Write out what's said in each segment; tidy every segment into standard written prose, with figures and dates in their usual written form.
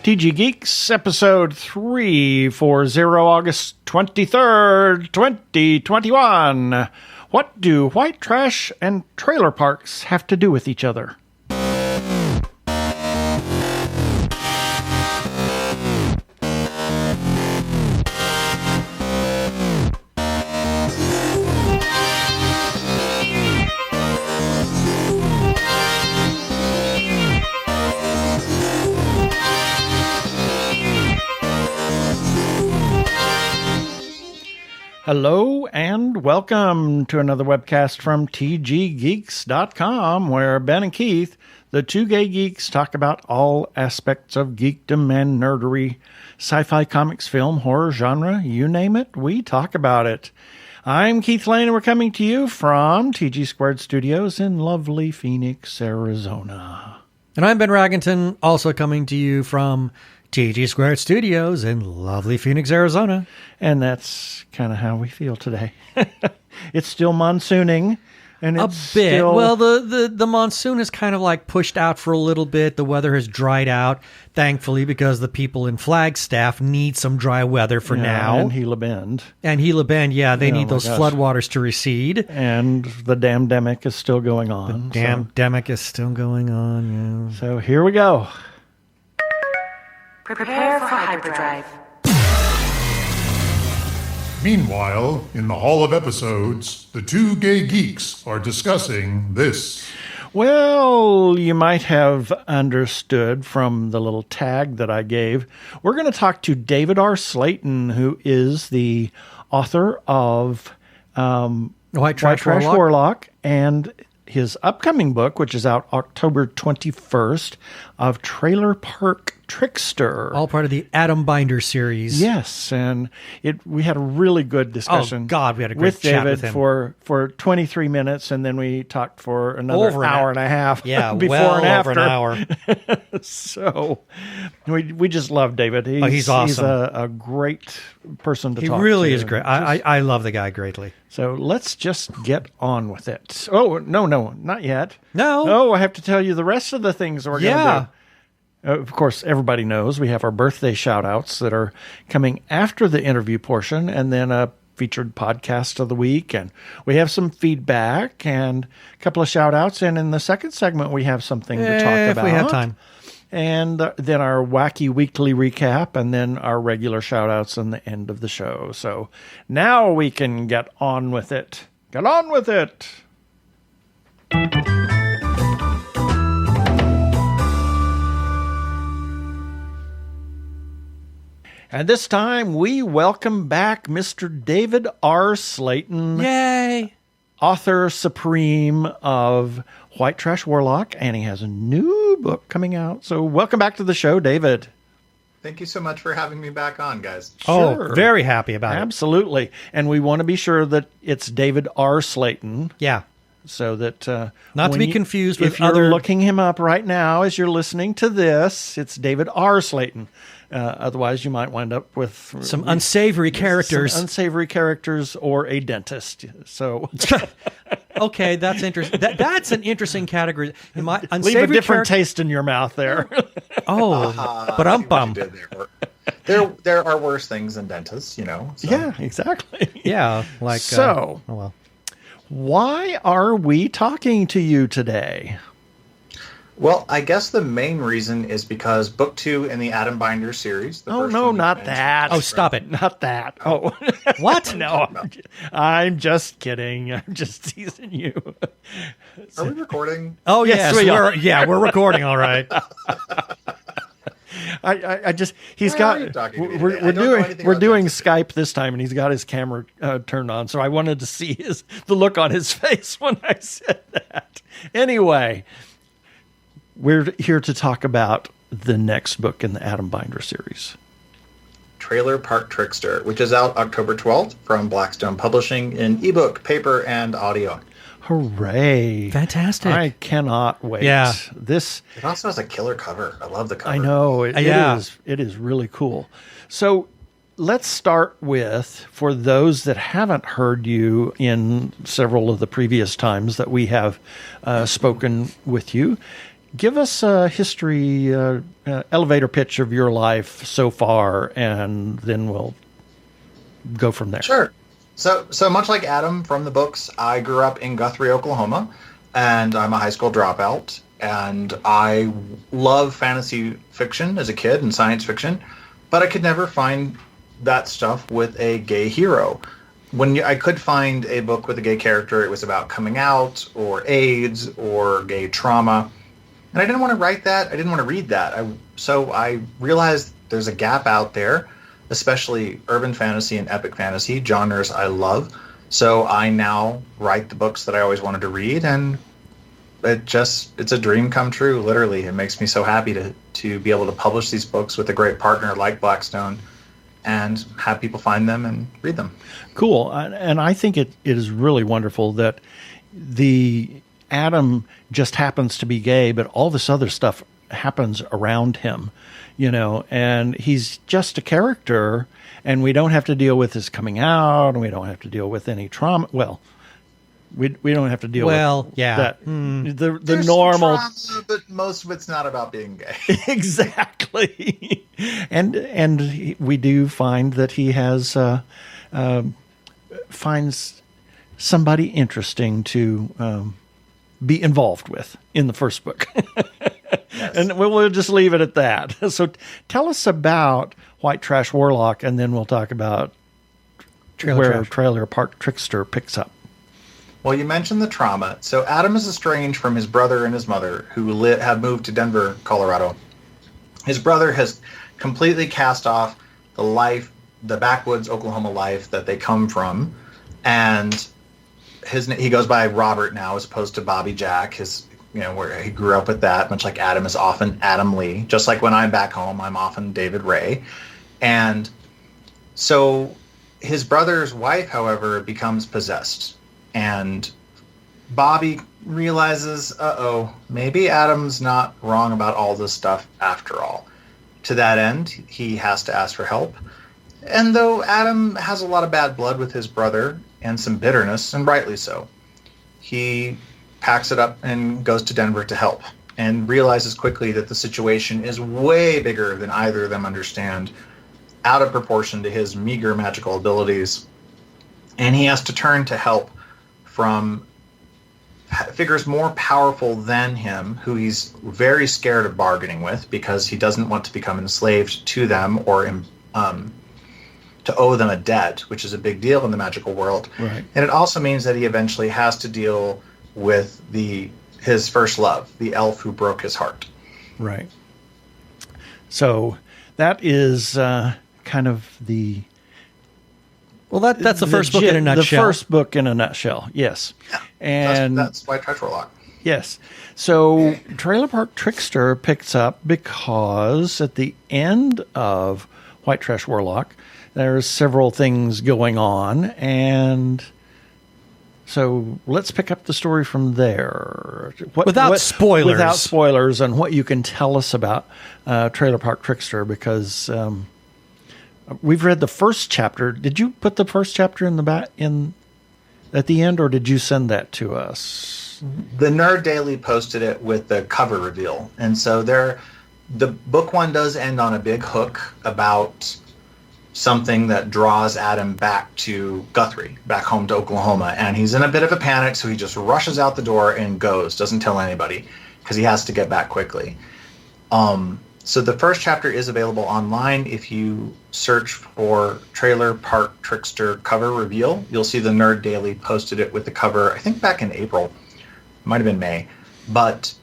TG Geeks, episode 340, August 23rd, 2021. What do white trash and trailer parks have to do with each other? Hello and welcome to another webcast from tggeeks.com, where Ben and Keith, the Two Gay Geeks, talk about all aspects of geekdom and nerdery, sci-fi, comics, film, horror, genre, you name it, we talk about it. I'm Keith Lane and we're coming to you from TG Squared Studios in lovely Phoenix, Arizona. And I'm Ben Raggington, also coming to you from TG Squared Studios in lovely Phoenix, Arizona. And that's kind of how we feel today. It's still monsooning. And it's a bit. Still... Well, the monsoon is kind of like pushed out for a little bit. The weather has dried out, thankfully, because the people in Flagstaff need some dry weather for now. And Gila Bend. And Gila Bend, yeah, they need those floodwaters to recede. And the damn-demic is still going on. The damn-demic is still going on, yeah. So here we go. Prepare for hyperdrive. Meanwhile, in the Hall of Episodes, the Two Gay Geeks are discussing this. Well, you might have understood from the little tag that I gave. We're going to talk to David R Slayton, who is the author of White Trash Warlock, and his upcoming book, which is out October 21st, of Trailer Park Trickster. All part of the Atom Binder series. Yes, and we had a really good discussion. Oh, God, we had a great chat David with him. for 23 minutes, and then we talked for another hour and a half. Yeah, before well and after. Over an hour. So we just love David. He's awesome. He's a great person to talk to. He really is great. I love the guy greatly. So let's just get on with it. Oh, no, not yet. No. Oh, I have to tell you the rest of the things we're going to do. Of course, everybody knows we have our birthday shout-outs that are coming after the interview portion, and then a featured podcast of the week, and we have some feedback and a couple of shout-outs, and in the second segment we have something to talk about. If we have time. And then our wacky weekly recap, and then our regular shout-outs in the end of the show. So now we can get on with it. Get on with it! And this time, we welcome back Mr. David R. Slayton. Yay! Author supreme of White Trash Warlock, and he has a new book coming out. So welcome back to the show, David. Thank you so much for having me back on, guys. Sure. Oh, very happy about it. Absolutely. And we want to be sure that it's David R. Slayton. Yeah. So that... not to be confused with if you're looking him up right now as you're listening to this, it's David R. Slayton. Otherwise, you might wind up with some unsavory characters. Some unsavory characters or a dentist. So, okay, that's interesting. That's an interesting category. Leave a different taste in your mouth there. But bum. There are worse things than dentists, you know. So. Yeah, exactly. Yeah, like so. Oh well. Why are we talking to you today? Well, I guess the main reason is because book 2 in the Atom Binder series. Oh, no, not that. Oh, stop it. Not that. Oh. What? No, I'm just kidding. I'm just teasing you. Are we recording? Oh, yes, we are. Yeah, we're recording, all right. We're doing Skype this time, and he's got his camera turned on, so I wanted to see the look on his face when I said that. Anyway, we're here to talk about the next book in the Atom Binder series. Trailer Park Trickster, which is out October 12th from Blackstone Publishing in ebook, paper, and audio. Hooray. Fantastic. I cannot wait. Yeah. It also has a killer cover. I love the cover. I know. It is really cool. So let's start with, for those that haven't heard you in several of the previous times that we have spoken with you, Give us a history, elevator pitch of your life so far, and then we'll go from there. Sure. So much like Adam from the books, I grew up in Guthrie, Oklahoma, and I'm a high school dropout. And I love fantasy fiction as a kid and science fiction, but I could never find that stuff with a gay hero. When I could find a book with a gay character, it was about coming out or AIDS or gay trauma. And I didn't want to write that. I didn't want to read that. So I realized there's a gap out there, especially urban fantasy and epic fantasy, genres I love. So I now write the books that I always wanted to read, and it's a dream come true, literally. It makes me so happy to be able to publish these books with a great partner like Blackstone and have people find them and read them. Cool. And I think it is really wonderful that the Adam just happens to be gay, but all this other stuff happens around him, and he's just a character, and we don't have to deal with his coming out, and we don't have to deal with any trauma. Well, we don't have to deal with that. The normal trauma, but most of it's not about being gay. Exactly. And we do find that he has finds somebody interesting to be involved with in the first book. Yes. And we'll just leave it at that. So tell us about White Trash Warlock, and then we'll talk about Trailer Park Trickster picks up. Well, you mentioned the trauma. So Adam is estranged from his brother and his mother, who have moved to Denver, Colorado. His brother has completely cast off the backwoods Oklahoma life that they come from, and he goes by Robert now as opposed to Bobby Jack. Where he grew up with that, much like Adam is often Adam Lee. Just like when I'm back home, I'm often David Ray. And so his brother's wife, however, becomes possessed. And Bobby realizes, maybe Adam's not wrong about all this stuff after all. To that end, he has to ask for help. And though Adam has a lot of bad blood with his brother and some bitterness, and rightly so, he packs it up and goes to Denver to help, and realizes quickly that the situation is way bigger than either of them understand, out of proportion to his meager magical abilities. And he has to turn to help from figures more powerful than him, who he's very scared of bargaining with because he doesn't want to become enslaved to them or to owe them a debt, which is a big deal in the magical world. Right. And it also means that he eventually has to deal with his first love, the elf who broke his heart. Right. So that is kind of the... Well, that's the first book in a nutshell. The first book in a nutshell, yes. Yeah, and that's White Trash Warlock. Yes. So Trailer Park Trickster picks up because at the end of White Trash Warlock, there's several things going on, and so let's pick up the story from there. Without spoilers. Without spoilers, and what you can tell us about Trailer Park Trickster, because we've read the first chapter. Did you put the first chapter in the back at the end, or did you send that to us? The Nerd Daily posted it with the cover reveal, and so the book one does end on a big hook about something that draws Adam back to Guthrie, back home to Oklahoma, and he's in a bit of a panic, so he just rushes out the door and goes, doesn't tell anybody, because he has to get back quickly. So the first chapter is available online. If you search for Trailer Park Trickster cover reveal, you'll see the Nerd Daily posted it with the cover, I think back in April. It might have been May. But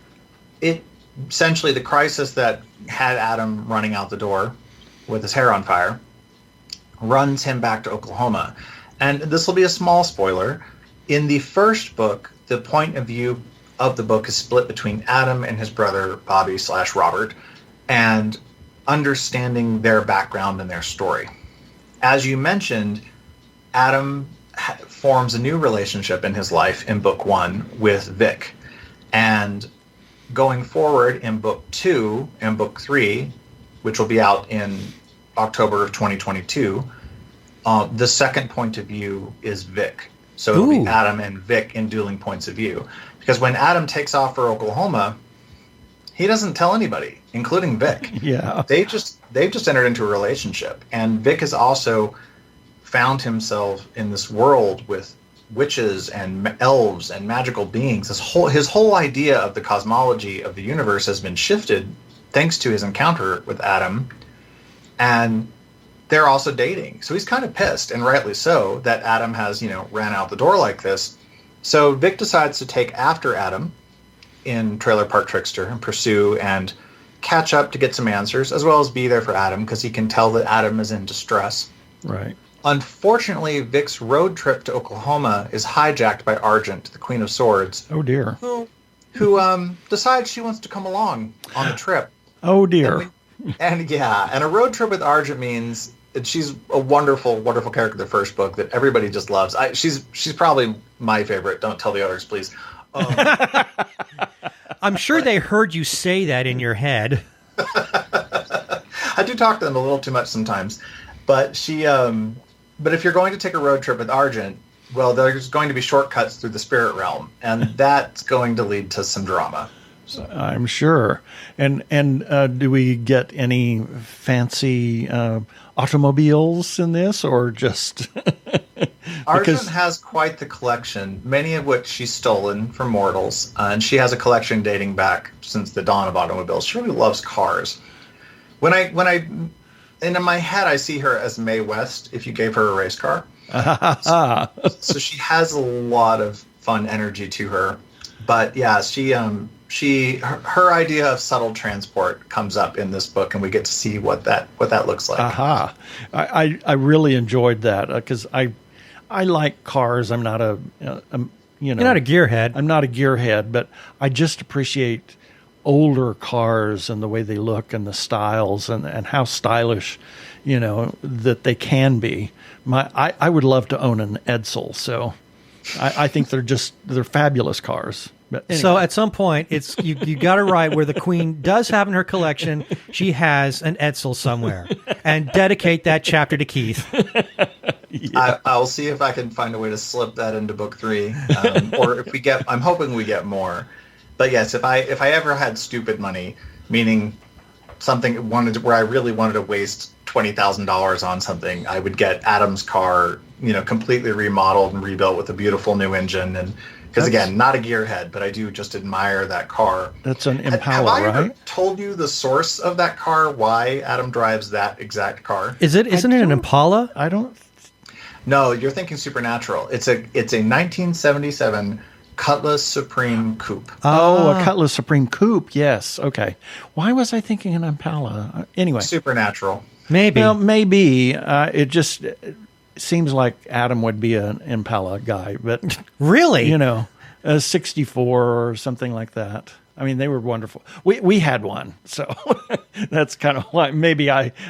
it essentially, the crisis that had Adam running out the door with his hair on fire runs him back to Oklahoma. And this will be a small spoiler. In the first book, the point of view of the book is split between Adam and his brother, Bobby/Robert, and understanding their background and their story. As you mentioned, Adam forms a new relationship in his life in book one with Vic. And going forward in book two and book three, which will be out in October of 2022, the second point of view is Vic. So it'll be Adam and Vic in dueling points of view. Because when Adam takes off for Oklahoma, he doesn't tell anybody, including Vic. Yeah. They've just entered into a relationship, and Vic has also found himself in this world with witches and elves and magical beings. His whole idea of the cosmology of the universe has been shifted thanks to his encounter with Adam, and they're also dating. So he's kind of pissed, and rightly so, that Adam has, ran out the door like this. So Vic decides to take after Adam in Trailer Park Trickster and pursue and catch up to get some answers, as well as be there for Adam, because he can tell that Adam is in distress. Right. Unfortunately, Vic's road trip to Oklahoma is hijacked by Argent, the Queen of Swords. Oh, dear. Who decides she wants to come along on the trip. Oh, dear. And a road trip with Argent means that she's a wonderful, wonderful character in the first book that everybody just loves. She's probably my favorite. Don't tell the others, please. I'm sure they heard you say that in your head. I do talk to them a little too much sometimes, but but if you're going to take a road trip with Argent, well, there's going to be shortcuts through the spirit realm, and that's going to lead to some drama. So. I'm sure. And do we get any fancy automobiles in this, or just... Argent has quite the collection, many of which she's stolen from mortals, and she has a collection dating back since the dawn of automobiles. She really loves cars. And in my head, I see her as Mae West if you gave her a race car. So she has a lot of fun energy to her. But yeah, her idea of subtle transport comes up in this book, and we get to see what that looks like. Aha! I really enjoyed that because I like cars. I'm not you're not a gearhead. I'm not a gearhead, but I just appreciate older cars and the way they look and the styles and how stylish, that they can be. I would love to own an Edsel, so I think they're fabulous cars. But anyway. So at some point, it's you got it right where the Queen does have in her collection, she has an Edsel somewhere, and dedicate that chapter to Keith. Yeah. I'll see if I can find a way to slip that into book 3, or if we get. I'm hoping we get more. But yes, if I ever had stupid money, meaning something where I really wanted to waste $20,000 on something, I would get Adam's car, completely remodeled and rebuilt with a beautiful new engine. And because again, not a gearhead, but I do just admire that car. That's an Impala, have I right? ever told you the source of that car? Why Adam drives that exact car? Isn't it an Impala? I don't. No, you're thinking Supernatural. It's a 1977 Cutlass Supreme Coupe. Oh, a Cutlass Supreme Coupe. Yes. Okay. Why was I thinking an Impala? Anyway. Supernatural. Maybe. Well, maybe. It just seems like Adam would be an Impala guy, but really, a 64 or something like that. I mean, they were wonderful. We had one, so that's kind of why maybe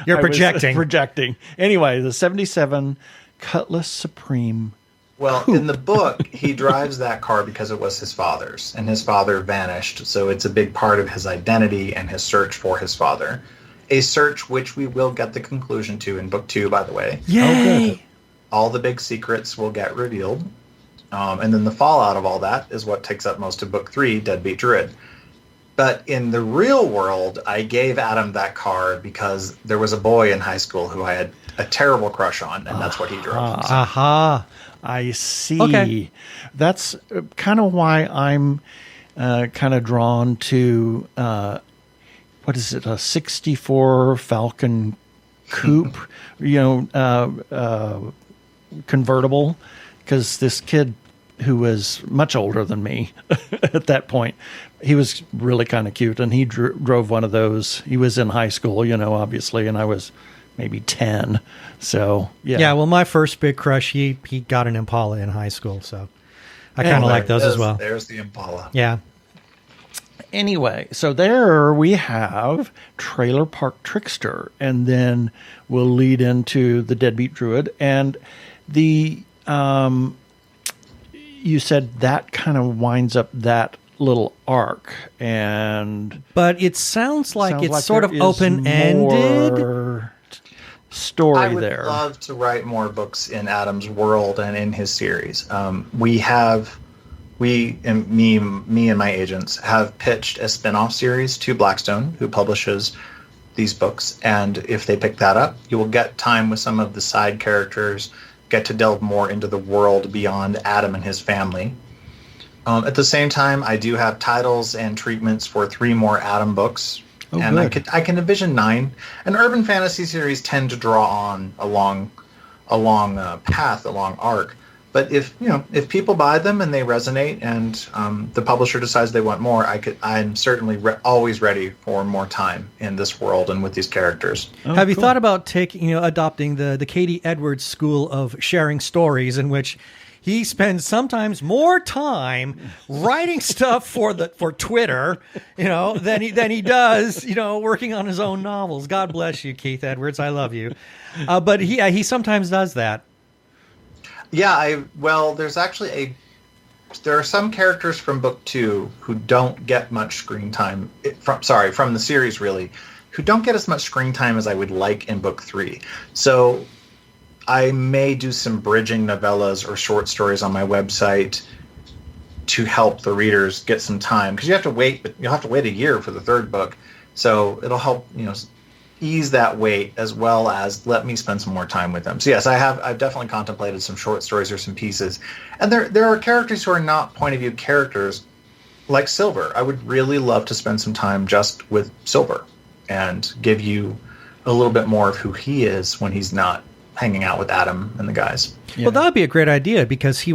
You're projecting. Projecting. Anyway, the 77 Cutlass Supreme. Well, in the book, he drives that car because it was his father's, and his father vanished. So it's a big part of his identity and his search for his father. A search which we will get the conclusion to in book 2, by the way. Yay! All the big secrets will get revealed. And then the fallout of all that is what takes up most of book 3, Deadbeat Druid. But in the real world, I gave Adam that car because there was a boy in high school who I had a terrible crush on, and that's what he drove. Aha. I see. Okay. That's kind of why I'm kind of drawn to, what is it, a 64 Falcon Coupe, convertible, because this kid who was much older than me at that point, he was really kind of cute, and he drove one of those. He was in high school, obviously, and I was maybe 10. So, yeah. Yeah, well, my first big crush, he got an Impala in high school, so I kind of like those as well. There's the Impala. Yeah. Anyway, so there we have Trailer Park Trickster, and then we'll lead into the Deadbeat Druid. And the you said that kind of winds up that little arc, but it sounds like it's sort of open-ended. Story there. I would love to write more books in Adam's world and in his series. We have me and my agents have pitched a spin-off series to Blackstone, who publishes these books, and if they pick that up, you will get time with some of the side characters, get to delve more into the world beyond Adam and his family. At the same time, I do have titles and treatments for 3 more Adam books, and I can envision 9. An urban fantasy series tend to draw on a long path, a long arc. But if people buy them and they resonate, and the publisher decides they want more, I'm certainly always ready for more time in this world and with these characters. Oh, have you thought about adopting the Katie Edwards school of sharing stories, in which he spends sometimes more time writing stuff for Twitter, than he does, working on his own novels. God bless you, Keith Edwards. I love you. But he sometimes does that. Yeah, there are some characters from book 2 who don't get much screen time from the series, really, who don't get as much screen time as I would like in book 3. So I may do some bridging novellas or short stories on my website to help the readers get some time, because you'll have to wait a year for the 3rd book. So it'll help, ease that wait, as well as let me spend some more time with them. So yes, I've definitely contemplated some short stories or some pieces. And there are characters who are not point of view characters, like Silver. I would really love to spend some time just with Silver and give you a little bit more of who he is when he's not hanging out with Adam and the guys. Yeah. Well, that would be a great idea, because he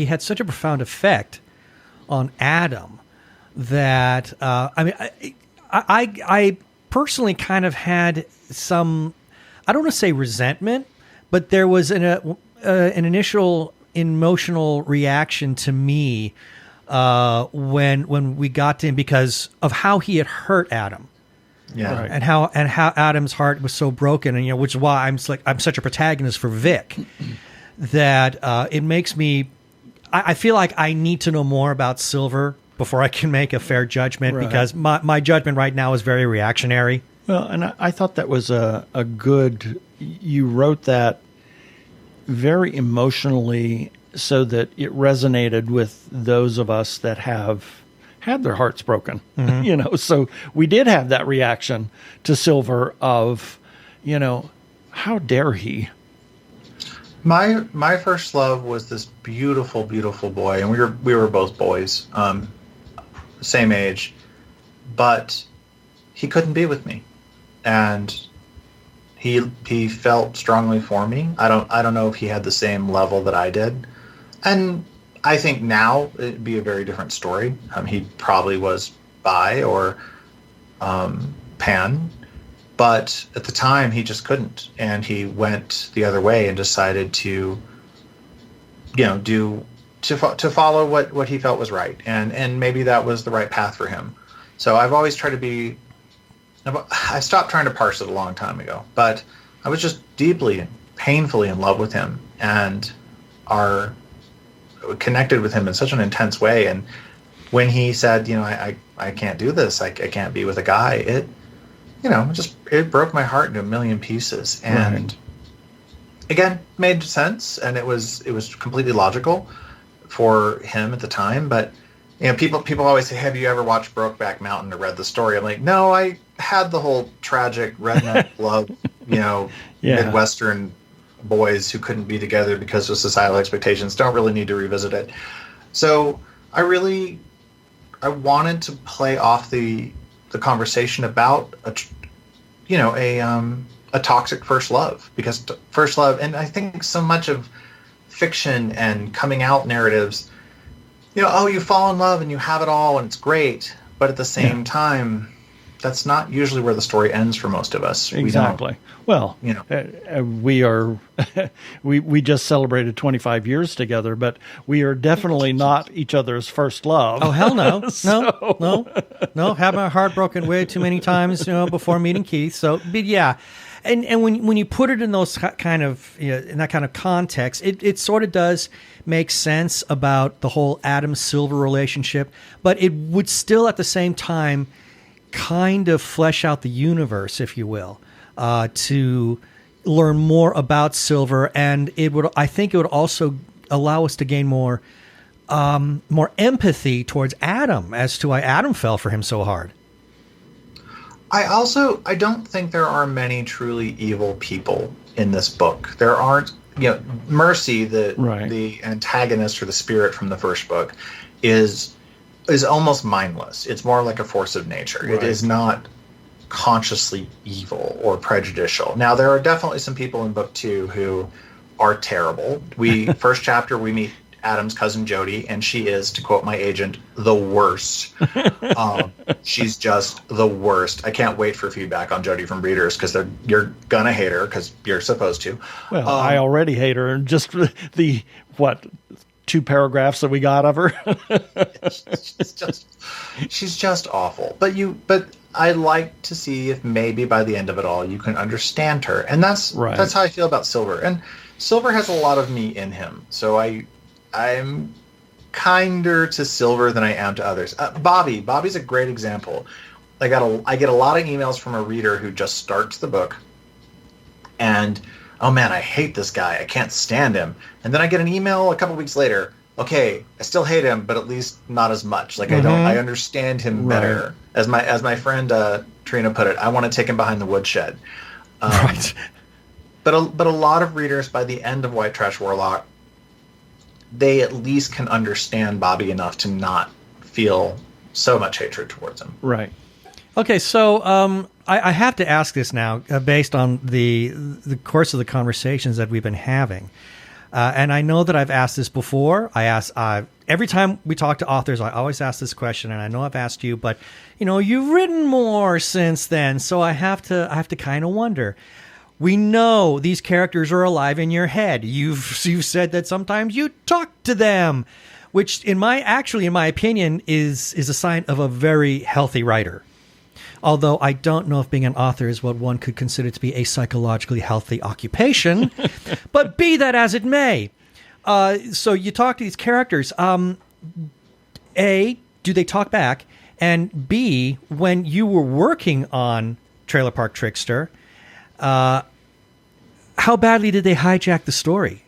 had such a profound effect on Adam that I personally kind of had some, I don't want to say resentment, but there was an initial emotional reaction to me when we got to him, because of how he had hurt Adam. Yeah. Right. And how Adam's heart was so broken, and which is why I'm such a protagonist for Vic, that it makes me, I feel like I need to know more about Silver before I can make a fair judgment, because my judgment right now is very reactionary. Well, and I thought that was a good, you wrote that very emotionally so that it resonated with those of us that have had their hearts broken, so we did have that reaction to Silver of, how dare he? My first love was this beautiful, beautiful boy, and we were both boys, same age, but he couldn't be with me, and he felt strongly for me. I don't know if he had the same level that I did, and I think now it'd be a very different story. He probably was bi or pan, but at the time he just couldn't, and he went the other way and decided to, to follow what he felt was right, and maybe that was the right path for him. So I've always tried to be. I stopped trying to parse it a long time ago, but I was just deeply and painfully in love with him, and connected with him in such an intense way. And when he said, I can't do this, I can't be with a guy, it broke my heart into a million pieces. And again, made sense, and it was completely logical for him at the time. But people always say, have you ever watched Brokeback Mountain or read the story? I'm like, no, I had the whole tragic redneck love, Midwestern boys who couldn't be together because of societal expectations. Don't really need to revisit it. So I wanted to play off the conversation about a toxic first love, because first love, and I think so much of fiction and coming out narratives, you fall in love and you have it all and it's great, but at the same time, that's not usually where the story ends for most of us. Exactly. Well, we are, we just celebrated 25 years together, but we are definitely not each other's first love. Oh, hell no. No. Had my heart broken way too many times, before meeting Keith. So, but yeah. And when you put it in those kind of, in that kind of context, it sort of does make sense about the whole Adam Silver relationship, but it would still at the same time kind of flesh out the universe, if you will, to learn more about Silver, and I think it would also allow us to gain more more empathy towards Adam as to why Adam fell for him so hard. I don't think there are many truly evil people in this book. There aren't, Mercy, the antagonist or the spirit from the first book, is almost mindless. It's more like a force of nature. Right. It is not consciously evil or prejudicial. Now, there are definitely some people in book 2 who are terrible. First chapter, we meet Adam's cousin Jody, and she is, to quote my agent, the worst. She's just the worst. I can't wait for feedback on Jody from readers, because you're gonna hate her because you're supposed to. Well, I already hate her, and just the 2 paragraphs that we got of her. she's just awful. But I like to see if maybe by the end of it all you can understand her, and that's how I feel about Silver. And Silver has a lot of me in him, so I'm kinder to Silver than I am to others. Bobby's a great example. I get a lot of emails from a reader who just starts the book, and oh man, I hate this guy. I can't stand him. And then I get an email a couple weeks later. Okay, I still hate him, but at least not as much. Like I understand him better. As my friend Trina put it, I want to take him behind the woodshed. Right. But a lot of readers by the end of White Trash Warlock, they at least can understand Bobby enough to not feel so much hatred towards him. Right. Okay, so I have to ask this now, based on the course of the conversations that we've been having. And I know that I've asked this before. Every time we talk to authors, I always ask this question, and I know I've asked you, but you've written more since then, so I have to kind of wonder. We know these characters are alive in your head. You've said that sometimes you talk to them, which in my opinion is a sign of a very healthy writer. Although I don't know if being an author is what one could consider to be a psychologically healthy occupation, but be that as it may. So you talk to these characters. A, do they talk back? And B, when you were working on Trailer Park Trickster, how badly did they hijack the story?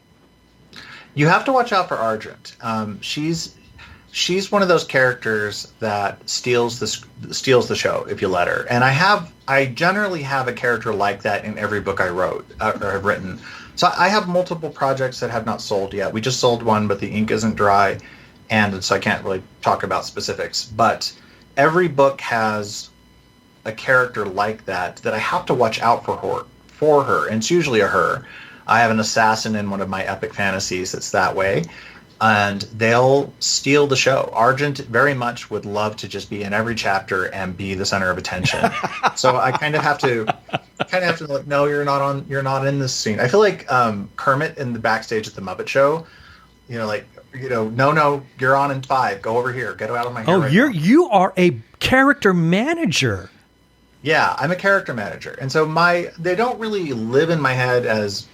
You have to watch out for Argent. She's one of those characters that steals the show if you let her. And I generally have a character like that in every book I wrote or have written. So I have multiple projects that have not sold yet. We just sold one, but the ink isn't dry, and so I can't really talk about specifics. But every book has a character like that I have to watch out for her, and it's usually a her. I have an assassin in one of my epic fantasies that's that way, and they'll steal the show. Argent very much would love to just be in every chapter and be the center of attention. So I kind of have to like, no, you're not in this scene. I feel like Kermit in the backstage at the Muppet Show, no, you're on in 5. Go over here. Get out of my hair. Oh, you are a character manager. Yeah, I'm a character manager. And so they don't really live in my head as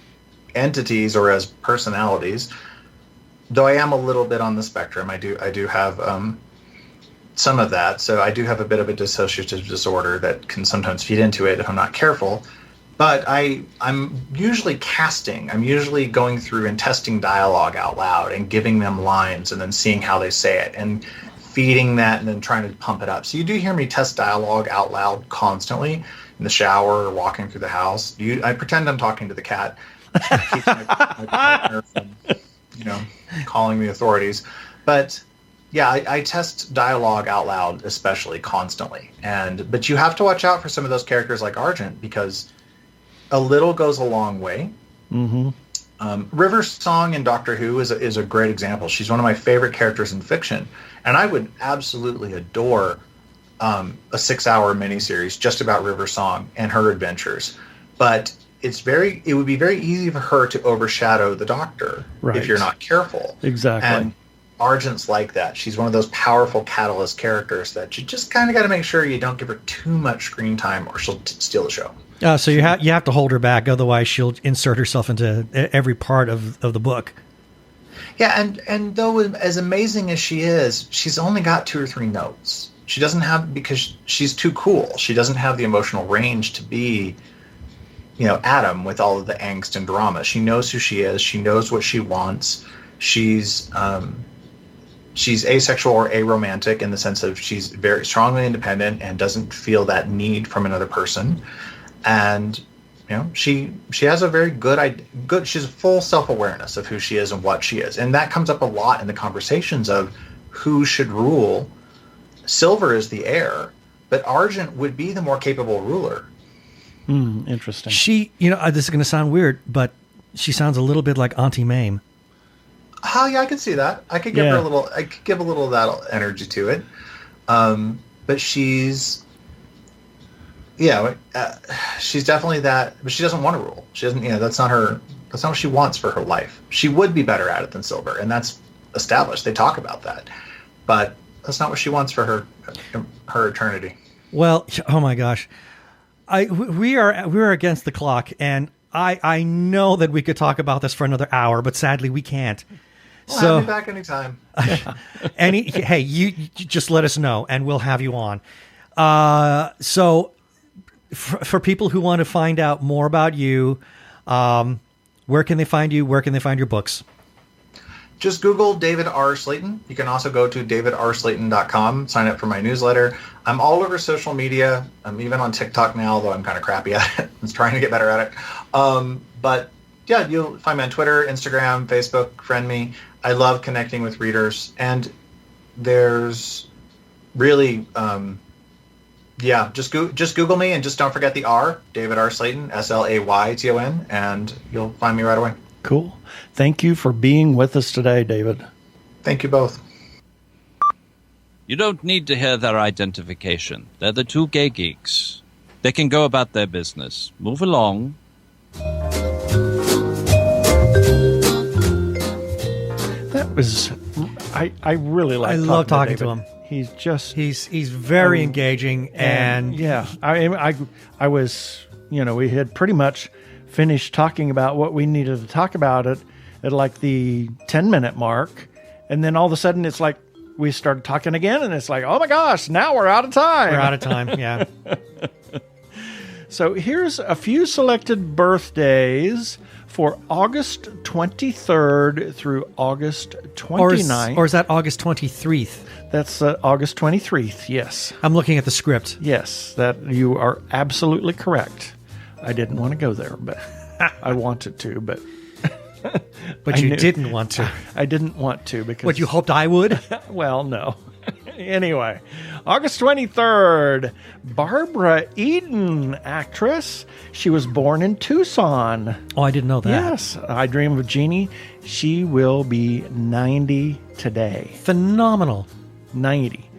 entities or as personalities, though I am a little bit on the spectrum. I do have some of that. So I do have a bit of a dissociative disorder that can sometimes feed into it if I'm not careful. But I'm usually casting. I'm usually going through and testing dialogue out loud and giving them lines and then seeing how they say it and feeding that and then trying to pump it up. So you do hear me test dialogue out loud constantly in the shower or walking through the house. I pretend I'm talking to the cat. Keeps my partner from, calling the authorities. But yeah, I test dialogue out loud, especially constantly. But you have to watch out for some of those characters like Argent, because a little goes a long way. Mm-hmm. River's Song in Doctor Who is a great example. She's one of my favorite characters in fiction, and I would absolutely adore a 6-hour miniseries just about River Song and her adventures. But it would be very easy for her to overshadow the Doctor if you're not careful. Exactly. And Argent's like that. She's one of those powerful catalyst characters that you just kind of got to make sure you don't give her too much screen time, or she'll steal the show. So you have to hold her back, otherwise she'll insert herself into every part of the book. Yeah, and though as amazing as she is, she's only got 2 or 3 notes. She doesn't have, because she's too cool. She doesn't have the emotional range to be, Adam with all of the angst and drama. She knows who she is. She knows what she wants. She's she's asexual or aromantic in the sense of she's very strongly independent and doesn't feel that need from another person. And she has a very good she's a full self-awareness of who she is and what she is. And that comes up a lot in the conversations of who should rule. Silver is the heir, but Argent would be the more capable ruler. Interesting. She, this is going to sound weird, but she sounds a little bit like Auntie Mame. Oh yeah, I can see that. I could give her a little. I could give a little of that energy to it. But she's definitely that. But she doesn't want to rule. She doesn't. That's not her. That's not what she wants for her life. She would be better at it than Silver, and that's established. They talk about that, but that's not what she wants for her eternity. Well, oh my gosh, we're against the clock, and I know that we could talk about this for another hour, but sadly we can't. Well, have me back anytime. Hey, you just let us know, and we'll have you on. So, for people who want to find out more about you, where can they find you? Where can they find your books? Just Google David R Slayton. You can also go to davidarslayton.com, sign up for my newsletter. I'm all over social media. I'm even on TikTok now, though I'm kind of crappy at it. I'm trying to get better at it. But yeah, you'll find me on Twitter, Instagram, Facebook, friend me. I love connecting with readers. And there's really, just Google me and just don't forget the R, David R Slayton, Slayton, and you'll find me right away. Cool. Thank you for being with us today, David. Thank you both. You don't need to hear their identification. They're the Two Gay Geeks. They can go about their business. Move along. That was, I really like. I love talking to him. He's just he's very engaging, and yeah, I was, we had pretty much finished talking about what we needed to talk about at like the 10-minute mark, and then all of a sudden it's like we started talking again, and it's like, oh my gosh, now we're out of time. We're out of time. Yeah. So here's a few selected birthdays for August 23rd through August 29th. Or is that August 23rd? That's August 23rd, yes. I'm looking at the script. Yes, that you are absolutely correct. I didn't want to go there, but I wanted to, but... But you didn't want to. I didn't want to because... What, you hoped I would? Well, no. Anyway, August 23rd, Barbara Eden, actress. She was born in Tucson. Oh, I didn't know that. Yes, I Dream of Jeannie. She will be 90 today. Phenomenal. 90.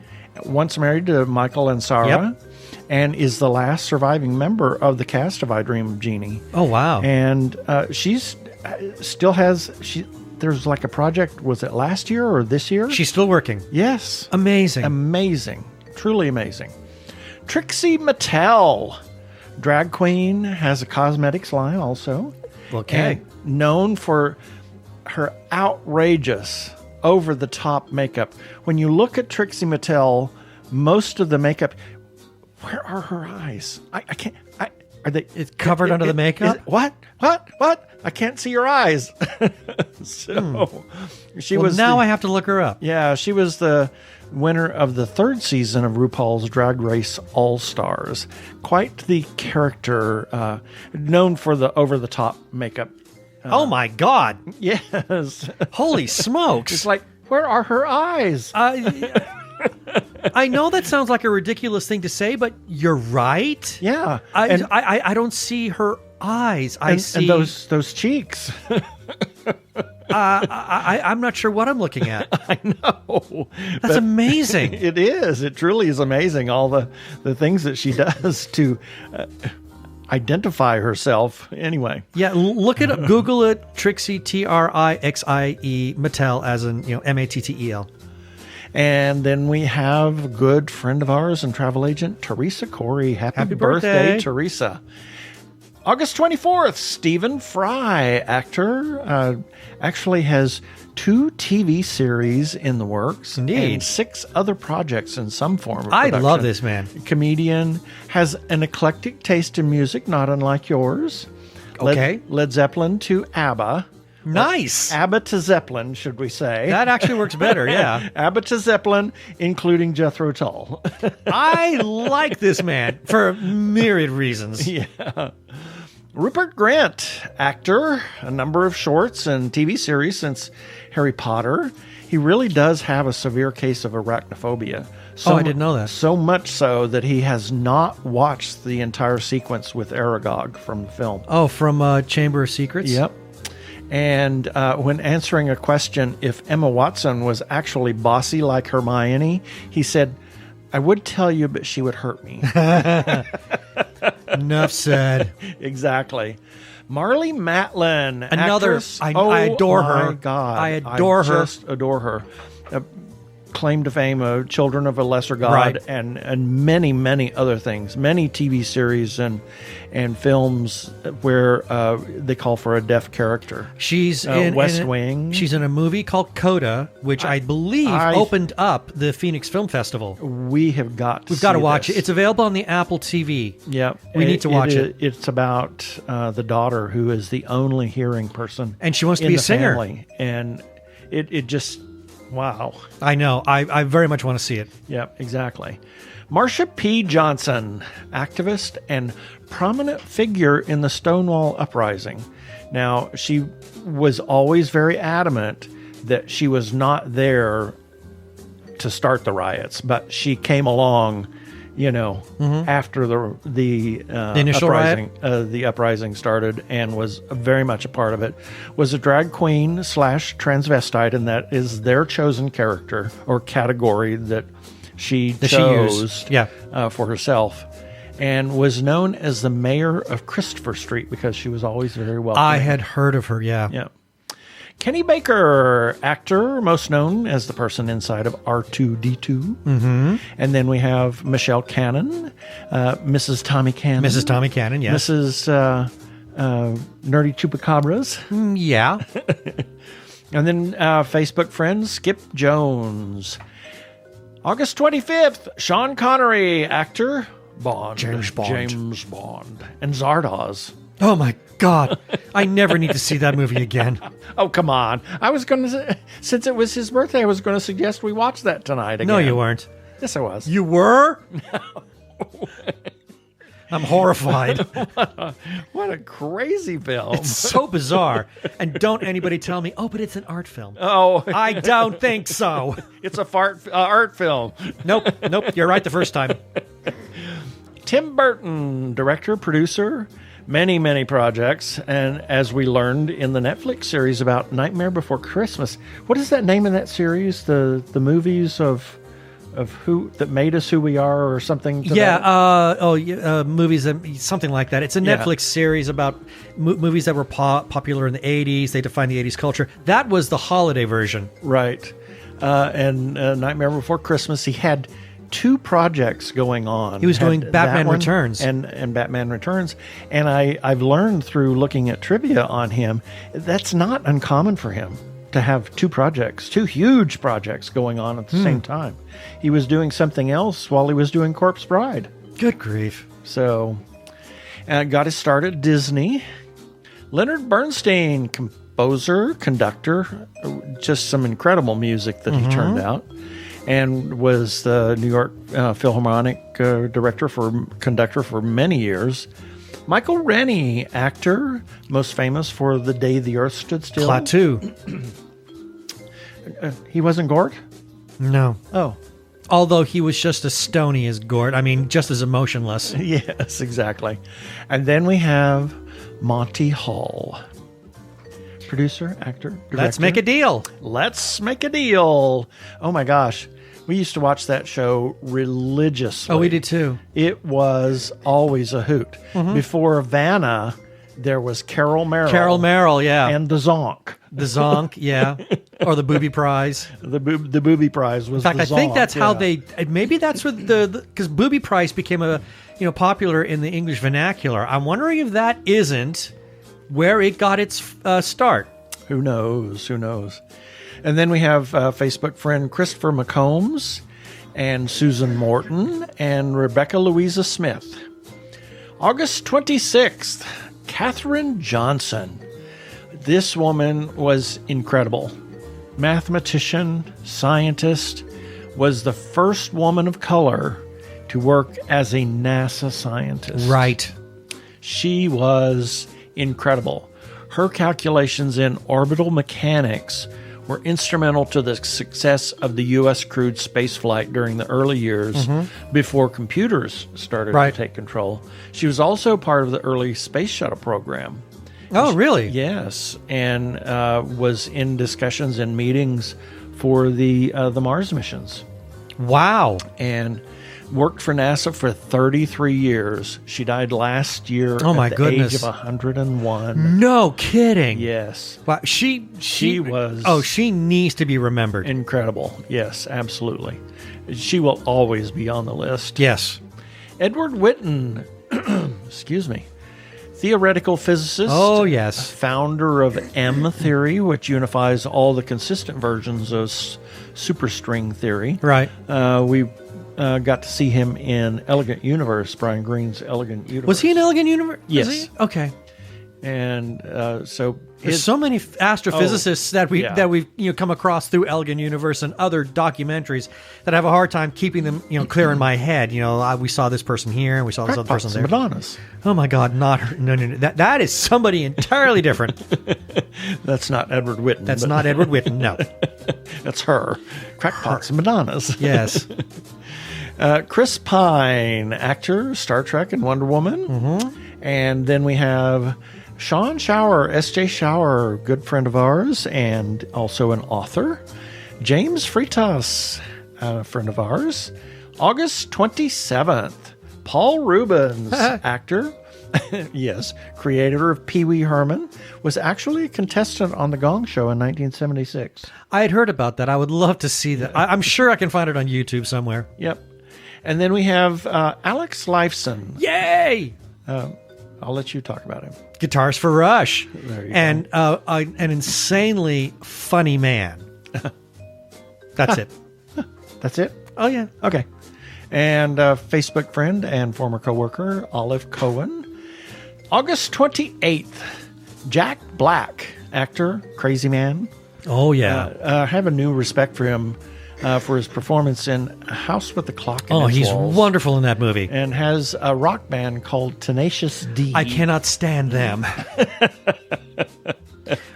Once married to Michael Ansara. Yep. And is the last surviving member of the cast of I Dream of Jeannie. Oh, wow. And she's still has... There's like a project, was it last year or this year? She's still working. Yes. Amazing. Amazing. Truly amazing. Trixie Mattel, drag queen, has a cosmetics line also. Okay. And known for her outrageous, over-the-top makeup. When you look at Trixie Mattel, most of the makeup... Where are her eyes? I can't... Are they... It's covered under the makeup? What? I can't see your eyes. She was... Now I have to look her up. Yeah, she was the winner of the 3rd season of RuPaul's Drag Race All-Stars. Quite the character, known for the over-the-top makeup. Oh my God. Yes. Holy smokes. It's like, where are her eyes? I know that sounds like a ridiculous thing to say, but you're right. Yeah. I don't see her eyes. I see... And those cheeks. I'm not sure what I'm looking at. I know. That's amazing. It is. It truly is amazing, all the things that she does to identify herself. Anyway. Yeah, look it up. Google it. Trixie, Trixie, Mattel, as in, Mattel. And then we have a good friend of ours and travel agent, Teresa Corey. Happy birthday, Teresa. August 24th, Stephen Fry, actor, actually has 2 TV series in the works. Indeed. And 6 other projects in some form of I production. love this man. Comedian, has an eclectic taste in music, not unlike yours. Okay. Led Zeppelin to ABBA. Nice. Abba to Zeppelin, should we say. That actually works better, yeah. Abba to Zeppelin, including Jethro Tull. I like this man for myriad reasons. Yeah. Rupert Grint, actor, a number of shorts and TV series since Harry Potter. He really does have a severe case of arachnophobia. I didn't know that. So much so that he has not watched the entire sequence with Aragog from the film. Oh, from Chamber of Secrets? Yep. And when answering a question if Emma Watson was actually bossy like Hermione, he said, "I would tell you, but she would hurt me." Enough said. Exactly. Marlee Matlin, Another, actress. I adore her. My God, I adore her. Just adore her. Claim to fame, Children of a Lesser God, Right. and many, many other things. Many TV series and films where they call for a deaf character. She's West Wing. She's in a movie called Coda, which I believe opened up the Phoenix Film Festival. We've got to watch it. It's available on the Apple TV. Yep. We need to watch it. It's about the daughter who is the only hearing person. And she wants to in be a the singer. family. And it just, wow. I know. I very much want to see it. Yep, exactly. Marsha P. Johnson, activist and prominent figure in the Stonewall Uprising. Now, she was always very adamant that she was not there to start the riots, but she came along, after the initial uprising, the uprising started, and was very much a part of it. Was a drag queen / transvestite, and that is their chosen character or category that she chose for herself, and was known as the mayor of Christopher Street because she was always very welcoming. I had heard of her, yeah. Yeah. Kenny Baker, actor, most known as the person inside of R2-D2. Mm-hmm. And then we have Michelle Cannon, Mrs. Tommy Cannon. Mrs. Tommy Cannon, yes. Mrs. Nerdy Chupacabras. Yeah. And then Facebook friend Skip Jones. August 25th, Sean Connery, actor, Bond. James Bond. And Zardoz. Oh, my God. I never need to see that movie again. Oh, come on. I was going to, since it was his birthday, I was going to suggest we watch that tonight again. No, you weren't. Yes, I was. You were? No. I'm horrified. What a crazy film. It's so bizarre. And don't anybody tell me, but it's an art film. Oh. I don't think so. It's a art film. Nope. You're right the first time. Tim Burton, director, producer, many, many projects. And as we learned in the Netflix series about Nightmare Before Christmas, what is that name of that series? The movies of who that made us who we are, or something? Movies, something like that. It's a Netflix series about movies that were popular in the 80s. They defined the 80s culture. That was the holiday version. Right. And Nightmare Before Christmas, he had 2 projects going on. He was doing Batman Returns. And Batman Returns. And I've learned through looking at trivia on him, that's not uncommon for him to have 2 projects, 2 huge projects going on at the same time. He was doing something else while he was doing Corpse Bride. Good grief. So, got his start at Disney. Leonard Bernstein, composer, conductor, just some incredible music that he turned out, and was the New York Philharmonic conductor for many years. Michael Rennie, actor, most famous for The Day the Earth Stood Still. Klaatu. He wasn't Gort? No. Oh. Although he was just as stony as Gort. I mean, just as emotionless. Yes, exactly. And then we have Monty Hall. Producer, actor, director. Let's make a deal. Let's make a deal. Oh my gosh. We used to watch that show religiously. Oh, we did too. It was always a hoot. Before Vanna, there was Carol Merrill. Carol Merrill, yeah. And the Zonk. The Zonk, yeah. Or the Booby Prize. The Booby Prize was in fact, the I think Zonk, that's how they, maybe that's what because Booby Prize became popular in the English vernacular. I'm wondering if that isn't where it got its start. Who knows? And then we have Facebook friend Christopher McCombs and Susan Morton and Rebecca Louisa Smith. August 26th, Katherine Johnson. This woman was incredible. Mathematician, scientist, was the first woman of color to work as a NASA scientist. Right. She was incredible. Her calculations in orbital mechanics were instrumental to the success of the U.S. crewed spaceflight during the early years before computers started to take control. She was also part of the early space shuttle program. Oh, really? Yes, and was in discussions and meetings for the Mars missions. Wow. And worked for NASA for 33 years. She died last year at the age of 101. No kidding. Yes. Wow. She was... Oh, she needs to be remembered. Incredible. Yes, absolutely. She will always be on the list. Yes. Edward Witten, excuse me, theoretical physicist. Oh, yes. Founder of M theory, which unifies all the consistent versions of superstring theory. Right. We got to see him in Elegant Universe, Brian Greene's Elegant Universe. Was he in Elegant Universe? Yes. Okay. And so there's so many astrophysicists that we've come across through Elegant Universe and other documentaries that I have a hard time keeping them clear in my head. We saw this person here and we saw this other person there. Madonnas. Oh my God, not her. No. That is somebody entirely different. That's not Edward Witten. That's not Edward Witten. No, that's her. Crackpots and Madonnas. Yes. Chris Pine, actor, Star Trek and Wonder Woman. And then we have Sean Shower, S.J. Shower, good friend of ours and also an author. James Freitas, a friend of ours. August 27th, Paul Rubens, actor. Yes, creator of Pee Wee Herman, was actually a contestant on The Gong Show in 1976. I had heard about that. I would love to see that. I'm sure I can find it on YouTube somewhere. Yep. And then we have Alex Lifeson. Yay! I'll let you talk about him. Guitars for Rush. There you and an insanely funny man. That's it. That's it? Oh, yeah. Okay. And Facebook friend and former coworker, Olive Cohen. August 28th, Jack Black, actor, crazy man. Oh, yeah. I have a new respect for him for his performance in A House with a Clock in Its he's Walls, wonderful in that movie. and has a rock band called Tenacious D. I cannot stand them.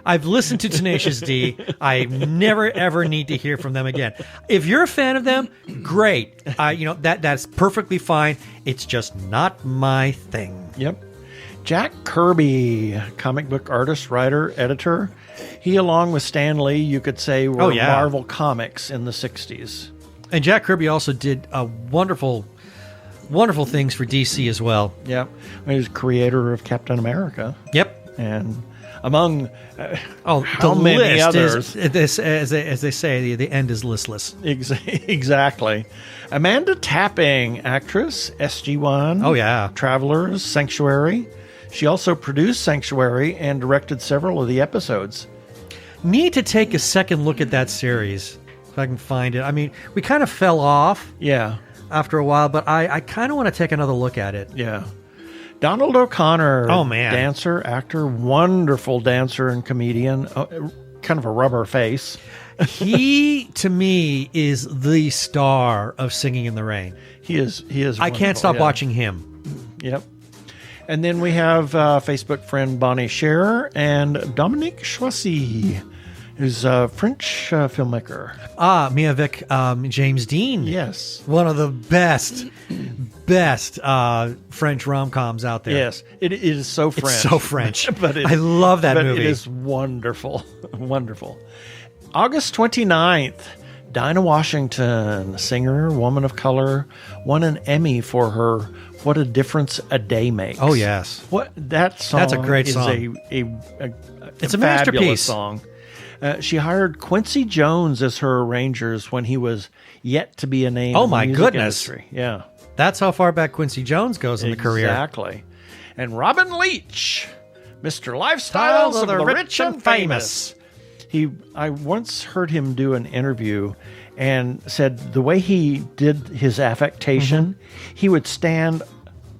I've listened to Tenacious D. I never, ever need to hear from them again. If you're a fan of them, great. That's perfectly fine. It's just not my thing. Yep. Jack Kirby, comic book artist, writer, editor. He, along with Stan Lee, you could say, were Marvel Comics in the 60s. And Jack Kirby also did wonderful things for DC as well. Yep. He was creator of Captain America. Yep. And among the many list others. Is, as they say, the end is listless. Exactly. Amanda Tapping, actress, SG-1. Oh, yeah. Travelers, Sanctuary. She also produced Sanctuary and directed several of the episodes. Need to take a second look at that series, if I can find it. I mean, we kind of fell off after a while, but I kind of want to take another look at it. Yeah. Donald O'Connor. Oh, man. Dancer, actor, wonderful dancer and comedian. Kind of a rubber face. He, to me, is the star of Singing in the Rain. He is. I can't stop watching him. Yep. And then we have Facebook friend Bonnie Scherer and Dominique Choisy, who's a French filmmaker. Me avec James Dean. Yes. One of the best French rom-coms out there. Yes. It is so French. It's so French. But I love that movie. It is wonderful. Wonderful. August 29th, Dinah Washington, singer, woman of color, won an Emmy for her What a Difference a Day Makes. Oh, yes. That song That's a great song. It's a fabulous masterpiece. Song. She hired Quincy Jones as her arrangers when he was yet to be a name in the music industry. Yeah. That's how far back Quincy Jones goes in the career. Exactly. And Robin Leach, Mr. Lifestyles of the Rich and Famous. I once heard him do an interview and said the way he did his affectation, he would stand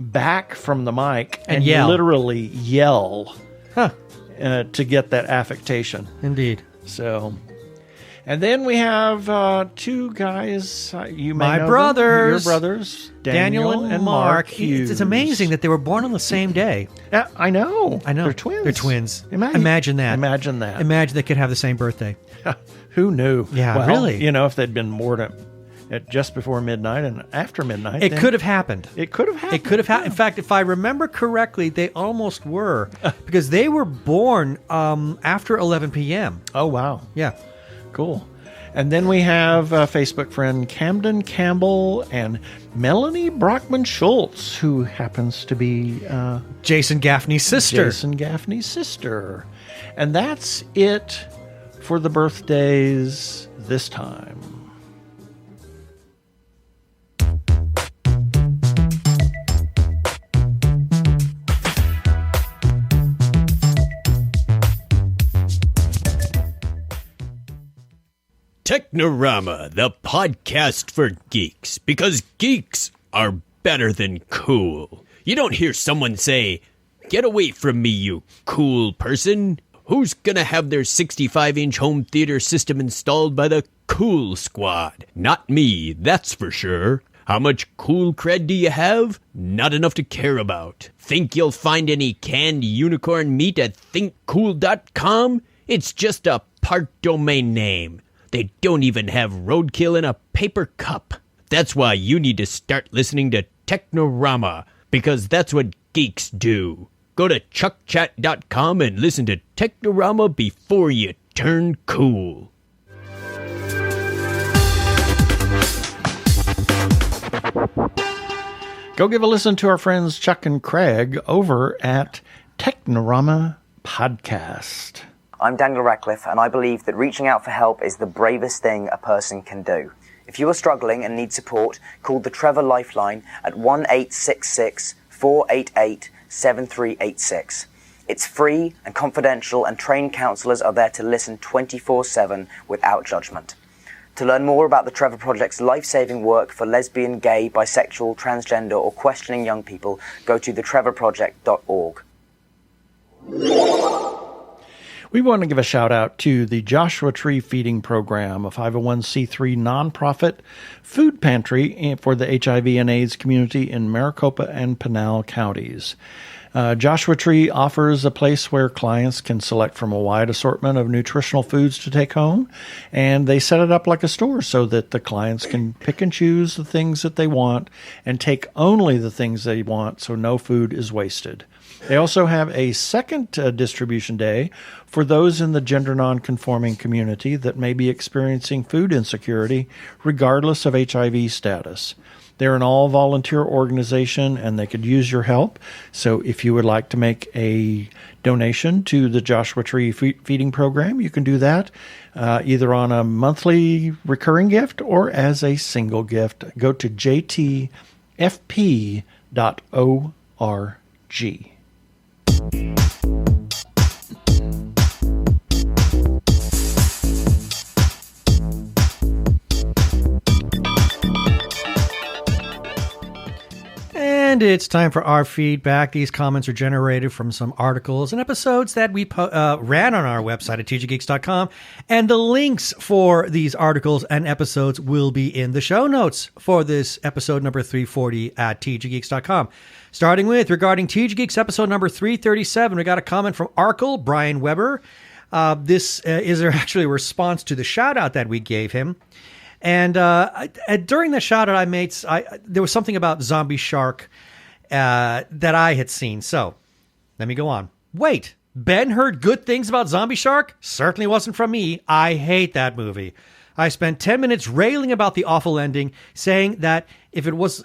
back from the mic and yell. literally yell. Huh. to get that affectation. Indeed. So, and then we have two guys. You may My know brothers. them. Your brothers, Daniel and Mark. Hughes. It's amazing that they were born on the same day. Yeah, I know. They're twins. Imagine that. Imagine that. Imagine they could have the same birthday. Who knew? Yeah, well, really. If they'd been born at just before midnight and after midnight, It could have happened. It could have happened. It could have happened. In fact, if I remember correctly, they almost were because they were born after 11 p.m. Oh, wow. Yeah. Cool. And then we have Facebook friend Camden Campbell and Melanie Brockman Schultz, who happens to be Jason Gaffney's sister. Jason Gaffney's sister. And that's it for the birthdays this time. Technorama, the podcast for geeks, because geeks are better than cool. You don't hear someone say, "Get away from me, you cool person." Who's gonna have their 65-inch home theater system installed by the Cool Squad? Not me, that's for sure. How much cool cred do you have? Not enough to care about. Think you'll find any canned unicorn meat at thinkcool.com? It's just a part domain name. They don't even have roadkill in a paper cup. That's why you need to start listening to Technorama, because that's what geeks do. Go to chuckchat.com and listen to Technorama before you turn cool. Go give a listen to our friends Chuck and Craig over at Technorama Podcast. I'm Daniel Radcliffe, and I believe that reaching out for help is the bravest thing a person can do. If you are struggling and need support, call the Trevor Lifeline at 1-866-488-7386. It's free and confidential, and trained counsellors are there to listen 24/7 without judgment. To learn more about the Trevor Project's life-saving work for lesbian, gay, bisexual, transgender, or questioning young people, go to thetrevorproject.org. We want to give a shout out to the Joshua Tree Feeding Program, a 501c3 nonprofit food pantry for the HIV and AIDS community in Maricopa and Pinal counties. Joshua Tree offers a place where clients can select from a wide assortment of nutritional foods to take home, and they set it up like a store so that the clients can pick and choose the things that they want and take only the things they want so no food is wasted. They also have a second distribution day for those in the gender non-conforming community that may be experiencing food insecurity regardless of HIV status. They're an all-volunteer organization, and they could use your help. So if you would like to make a donation to the Joshua Tree Feeding Program, you can do that either on a monthly recurring gift or as a single gift. Go to jtfp.org. And it's time for our feedback. These comments are generated from some articles and episodes that we ran on our website at tggeeks.com. And the links for these articles and episodes will be in the show notes for this episode number 340 at tggeeks.com. Starting with, regarding TG Geeks episode number 337, we got a comment from Arkle, Brian Weber. This is actually a response to the shout out that we gave him. And during the shout out I made, there was something about Zombie Shark that I had seen. So let me go on. Wait, Ben heard good things about Zombie Shark? Certainly wasn't from me. I hate that movie. I spent 10 minutes railing about the awful ending, saying that it was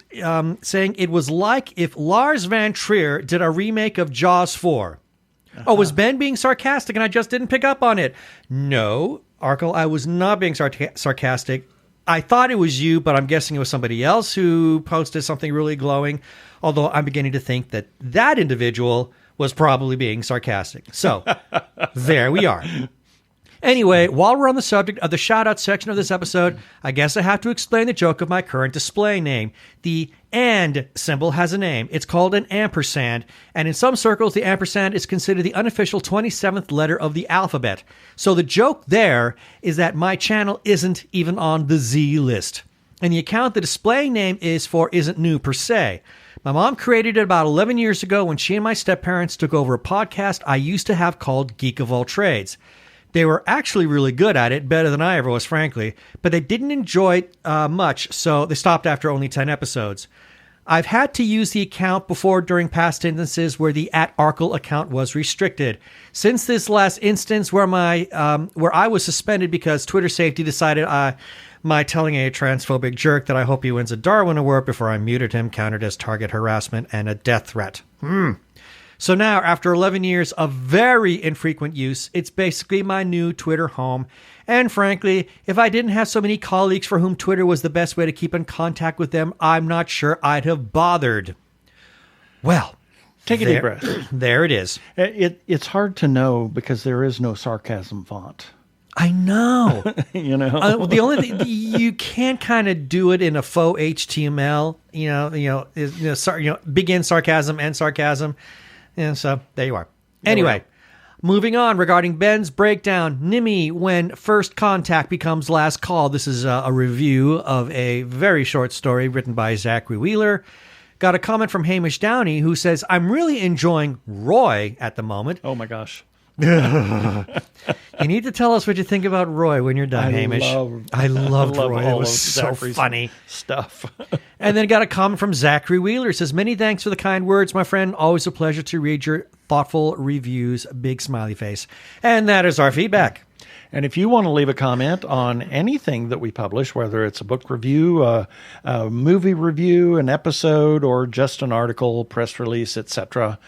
like if Lars Van Trier did a remake of Jaws 4. Oh, was Ben being sarcastic and I just didn't pick up on it? No, Arkle, I was not being sarcastic. I thought it was you, but I'm guessing it was somebody else who posted something really glowing, although I'm beginning to think that that individual was probably being sarcastic. So, there we are. Anyway, while we're on the subject of the shout-out section of this episode, I guess I have to explain the joke of my current display name. The "and" symbol has a name. It's called an ampersand, and in some circles, the ampersand is considered the unofficial 27th letter of the alphabet. So the joke there is that my channel isn't even on the Z list. And the account the display name is for isn't new per se. My mom created it about 11 years ago when she and my stepparents took over a podcast I used to have called Geek of All Trades. They were actually really good at it, better than I ever was, frankly, but they didn't enjoy it much, so they stopped after only 10 episodes. I've had to use the account before during past instances where the @Arkle account was restricted. Since this last instance where I was suspended because Twitter safety decided my telling a transphobic jerk that I hope he wins a Darwin Award before I muted him counted as target harassment and a death threat. So now, after 11 years of very infrequent use, it's basically my new Twitter home. And frankly, if I didn't have so many colleagues for whom Twitter was the best way to keep in contact with them, I'm not sure I'd have bothered. Well, take a deep breath. There it is. It's hard to know because there is no sarcasm font. I know. You know, the only thing you can kind of do it in a faux HTML. Begin sarcasm, end sarcasm. And so there you are. Anyway, moving on regarding Ben's breakdown. Nimmy, when first contact becomes last call. This is a review of a very short story written by Zachary Wheeler. Got a comment from Hamish Downey who says, I'm really enjoying Roy at the moment. Oh my gosh. You need to tell us what you think about Roy when you're done, Hamish. I loved Roy. It was so funny stuff. And then got a comment from Zachary Wheeler. It says, many thanks for the kind words, my friend. Always a pleasure to read your thoughtful reviews. Big smiley face. And that is our feedback. And if you want to leave a comment on anything that we publish, whether it's a book review, a movie review, an episode, or just an article, press release, etc.,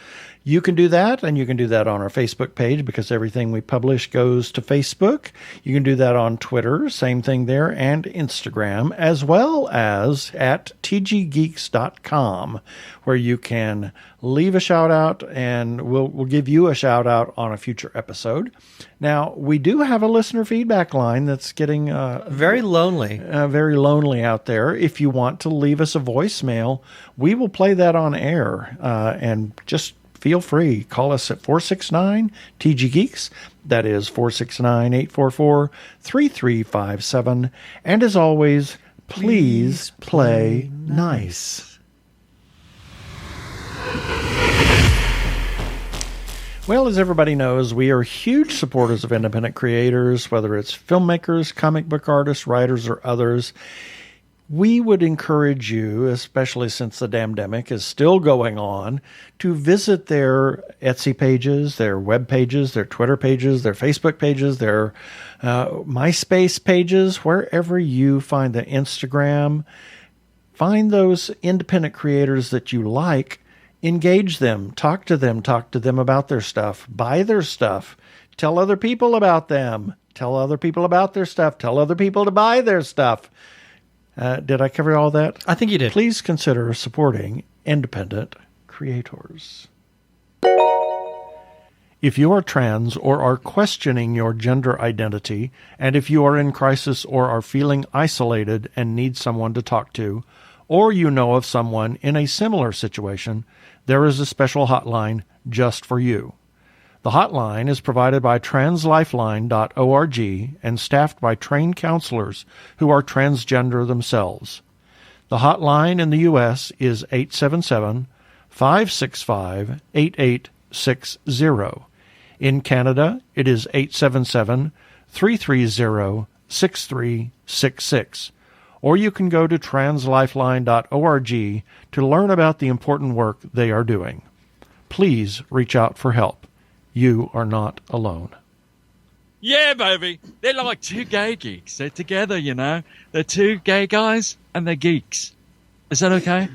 you can do that, and you can do that on our Facebook page because everything we publish goes to Facebook. You can do that on Twitter, same thing there, and Instagram, as well as at tggeeks.com, where you can leave a shout-out, and we'll give you a shout-out on a future episode. Now, we do have a listener feedback line that's getting very lonely out there. If you want to leave us a voicemail, we will play that on air, and just feel free. Call us at 469-TG-GEEKS. That is 469-844-3357. And as always, please play nice. Well, as everybody knows, we are huge supporters of independent creators, whether it's filmmakers, comic book artists, writers, or others. We would encourage you, especially since the damdemic is still going on, to visit their Etsy pages, their web pages, their Twitter pages, their Facebook pages, their MySpace pages, wherever you find the Instagram. Find those independent creators that you like, engage them, talk to them about their stuff, buy their stuff, tell other people about them, tell other people about their stuff, tell other people to buy their stuff. Did I cover all that? I think you did. Please consider supporting independent creators. If you are trans or are questioning your gender identity, and if you are in crisis or are feeling isolated and need someone to talk to, or you know of someone in a similar situation, there is a special hotline just for you. The hotline is provided by translifeline.org and staffed by trained counselors who are transgender themselves. The hotline in the U.S. is 877-565-8860. In Canada, it is 877-330-6366. Or you can go to translifeline.org to learn about the important work they are doing. Please reach out for help. You are not alone. Yeah, baby. They're like two gay geeks. They're together, you know. They're two gay guys and they're geeks. Is that okay?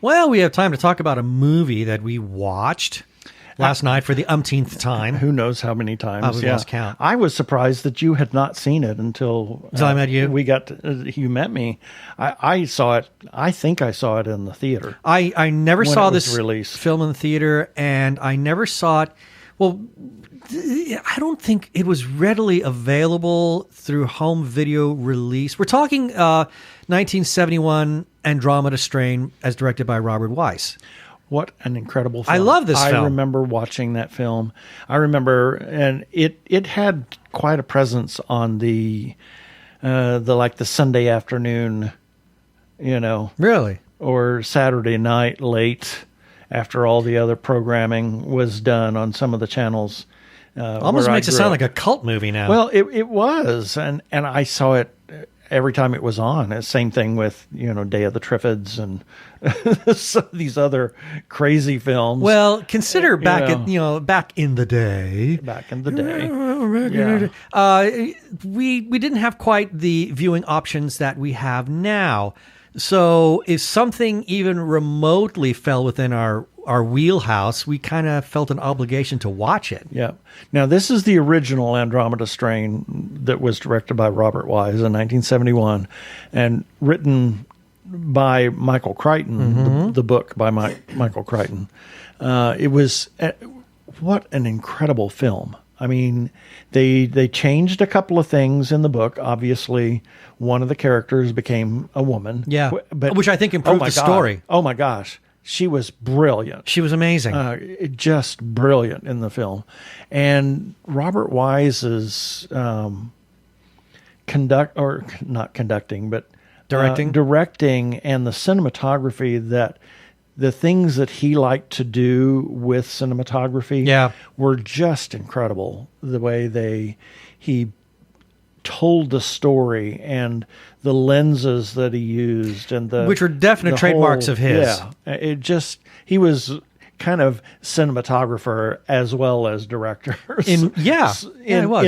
Well, we have time to talk about a movie that we watched. last night for the umpteenth time. Who knows how many times? We've lost count. I was surprised that you had not seen it until I met you. You met me. I saw it. I think I saw it in the theater. I never when saw it was this released. film in the theater, and I never saw it. Well, I don't think it was readily available through home video release. We're talking 1971 Andromeda Strain, as directed by Robert Wise. What an incredible film. I love this film. I remember watching that film. I remember, and it had quite a presence on the Sunday afternoon, Really? or Saturday night late after all the other programming was done on some of the channels. Almost makes it sound like a cult movie now. Well, it was, and I saw it every time it was on. Same thing with Day of the Triffids and some of these other crazy films. Well, consider back in the day. Back in the day, we didn't have quite the viewing options that we have now. So if something even remotely fell within our wheelhouse, we kind of felt an obligation to watch it. Yeah. Now, this is the original Andromeda Strain that was directed by Robert Wise in 1971 and written by Michael Crichton, the book by Michael Crichton. It was, what an incredible film. I mean, they changed a couple of things in the book. Obviously, one of the characters became a woman. Yeah, which I think improved the story. Oh, my gosh. She was brilliant. She was amazing. Just brilliant in the film. And Robert Wise's not conducting, but directing and the cinematography, that the things that he liked to do with cinematography were just incredible. The way he told the story and the lenses that he used, and which were definite trademarks of his. Yeah, he was kind of cinematographer as well as director. In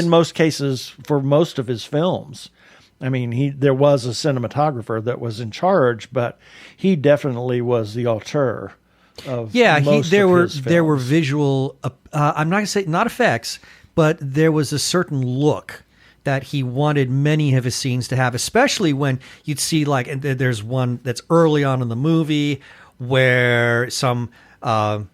most cases for most of his films. I mean, there was a cinematographer that was in charge, but he definitely was the auteur of most of his films. There were visual. I'm not going to say not effects, but there was a certain look that he wanted many of his scenes to have, especially when you'd see and there's one that's early on in the movie where some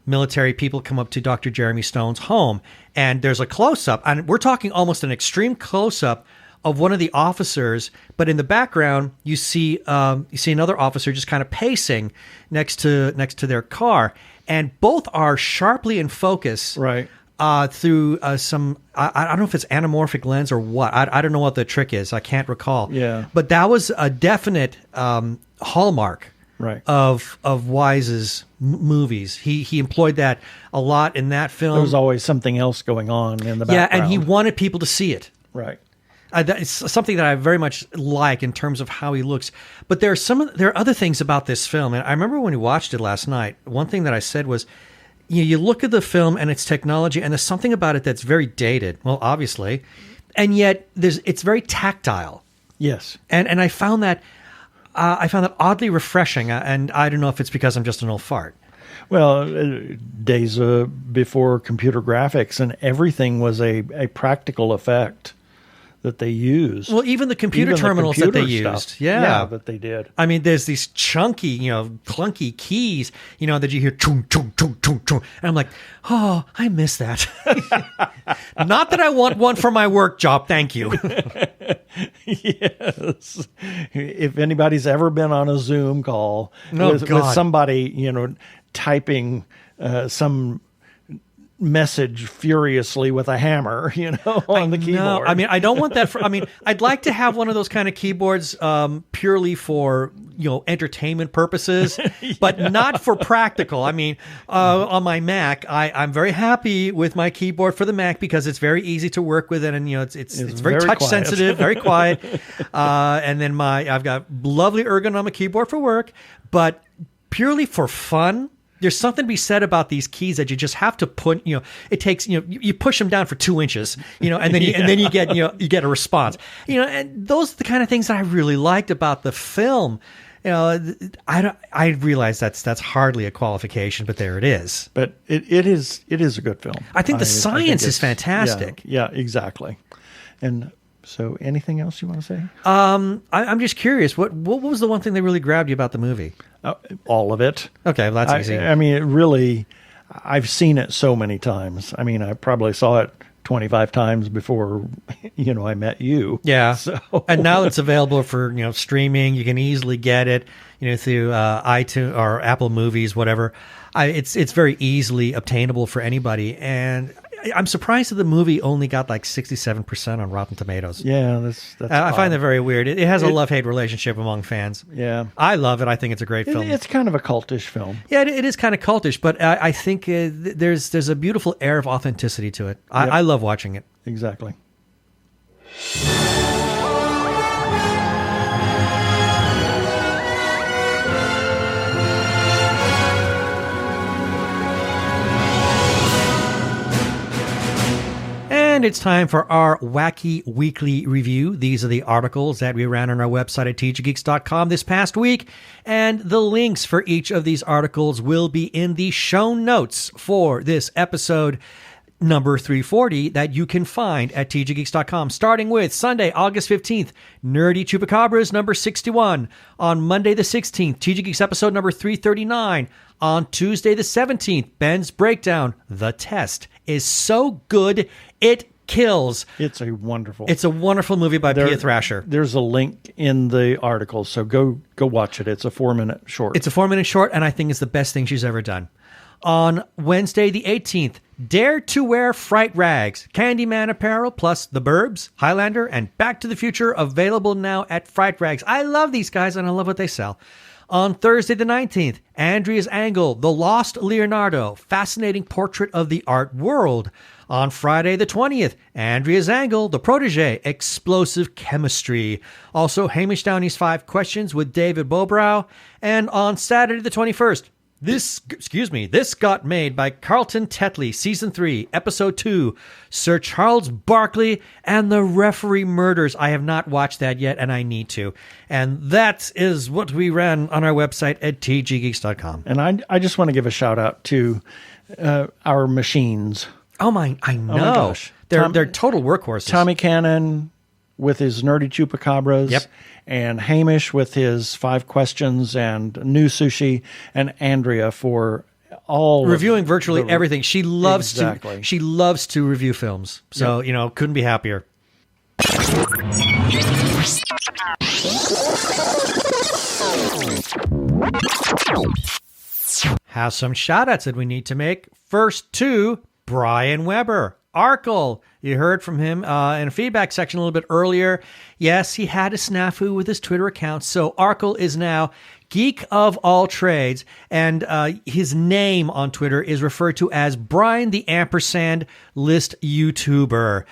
military people come up to Dr. Jeremy Stone's home, and there's a close-up, and we're talking almost an extreme close-up of one of the officers, but in the background you see another officer just kind of pacing next to their car, and both are sharply in focus, right? Through some, I don't know if it's anamorphic lens or what. I don't know what the trick is. I can't recall. Yeah. But that was a definite hallmark, right, of Wise's movies. He employed that a lot in that film. There was always something else going on in the background. Yeah, and he wanted people to see it. Right. It's something that I very much like in terms of how he looks. But there are other things about this film. And I remember when we watched it last night, one thing that I said was, you look at the film and its technology, and there's something about it that's very dated. Well, obviously, and yet it's very tactile. Yes, and I found that oddly refreshing. And I don't know if it's because I'm just an old fart. Well, days before computer graphics, and everything was a practical effect that they used. Well, even the computer terminals that they used. Yeah, that they did. I mean, there's these chunky, clunky keys, that you hear chung, chung, chung, chung, chung. And I'm like, oh, I miss that. Not that I want one for my work job. Thank you. Yes. If anybody's ever been on a Zoom call with somebody, typing some message furiously with a hammer, on the keyboard. I mean, I don't want that. I'd like to have one of those kind of keyboards purely for entertainment purposes, but not for practical. I mean, on my Mac, I'm very happy with my keyboard for the Mac because it's very easy to work with it, and it's very touch sensitive, very quiet. And then I've got lovely ergonomic keyboard for work, but purely for fun. There's something to be said about these keys that you just have to put, it takes, you push them down for 2 inches, and then you get a response, and those are the kind of things that I really liked about the film. I realize that's hardly a qualification, but there it is. But it is a good film. I think the science is fantastic. Yeah, exactly. And so, anything else you want to say? I'm just curious. What was the one thing that really grabbed you about the movie? All of it. Okay, well, that's easy. I mean, it really. I've seen it so many times. I mean, I probably saw it 25 times before, I met you. Yeah. So. And now it's available for, streaming. You can easily get it, through iTunes or Apple Movies, whatever. It's very easily obtainable for anybody. And I'm surprised that the movie only got like 67% on Rotten Tomatoes. Yeah, that's I find that very weird. It has a love-hate relationship among fans. Yeah. I love it. I think it's a great film. It's kind of a cultish film. Yeah, it is kind of cultish, but I think there's a beautiful air of authenticity to it. I love watching it. Exactly. And it's time for our wacky weekly review. These are the articles that we ran on our website at tggeeks.com this past week. And the links for each of these articles will be in the show notes for this episode number 340 that you can find at tggeeks.com. Starting with Sunday, August 15th, Nerdy Chupacabras number 61. On Monday the 16th, TG Geeks episode number 339. On Tuesday the 17th, Ben's Breakdown, The Test, is so good it kills. It's a wonderful movie by Pia Thrasher. There's a link in the article, so go watch it. It's a 4-minute short. It's a 4-minute short, and I think it's the best thing she's ever done. On Wednesday the 18th, Dare to Wear Fright Rags, Candyman apparel plus The Burbs, Highlander, and Back to the Future available now at Fright Rags. I love these guys, and I love what they sell. On Thursday the 19th, Andrea's Angle, The Lost Leonardo, Fascinating Portrait of the Art World. On Friday the 20th, Andrea's Angle, The Protege, Explosive Chemistry. Also, Hamish Downey's 5 Questions with David Bobrow. And on Saturday the 21st, This got made by Carlton Tetley, Season 3, Episode 2, Sir Charles Barkley and the Referee Murders. I have not watched that yet, and I need to. And that is what we ran on our website at tggeeks.com. And I just want to give a shout-out to our machines. I know. Oh my gosh. They're total workhorses. Tommy Cannon with his Nerdy Chupacabras. Yep. And Hamish with his 5 Questions and New Sushi, and Andrea for all reviewing virtually everything. She loves exactly. She loves to review films. So, couldn't be happier. Have some shout-outs that we need to make. First to Brian Weber. Arkle, you heard from him in a feedback section a little bit earlier. Yes, he had a snafu with his Twitter account, so Arkle is now Geek of All Trades, and his name on Twitter is referred to as Brian the Ampersand List YouTuber.